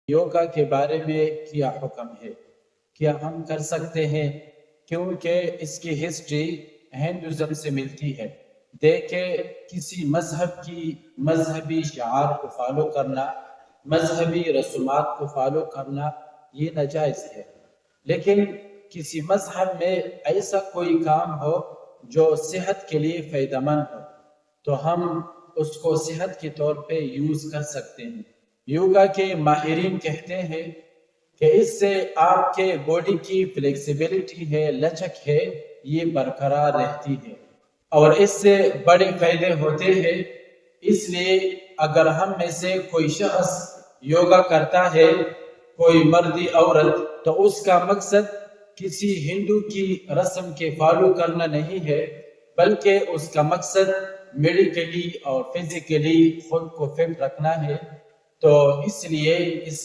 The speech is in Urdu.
یوگا کے بارے میں کیا حکم ہے؟ کیا ہم کر سکتے ہیں؟ کیونکہ اس کی ہسٹری ہندوازم سے ملتی ہے۔ دیکھیں، کسی مذہب کی مذہبی شعار کو فالو کرنا، مذہبی رسومات کو فالو کرنا یہ ناجائز ہے، لیکن کسی مذہب میں ایسا کوئی کام ہو جو صحت کے لیے فائدہ مند ہو تو ہم اس کو صحت کے طور پہ یوز کر سکتے ہیں۔ یوگا کے ماہرین کہتے ہیں کہ اس سے آپ کے باڈی کی فلیکسیبلٹی ہے، لچک ہے، یہ برقرار رہتی ہے اور اس سے بڑے فائدے ہوتے ہیں۔ اس لیے اگر ہم میں سے کوئی شخص یوگا کرتا ہے، کوئی مردی عورت، تو اس کا مقصد کسی ہندو کی رسم کے فالو کرنا نہیں ہے، بلکہ اس کا مقصد میڈیکلی اور فزیکلی خود کو فٹ رکھنا ہے۔ تو اس لیے اس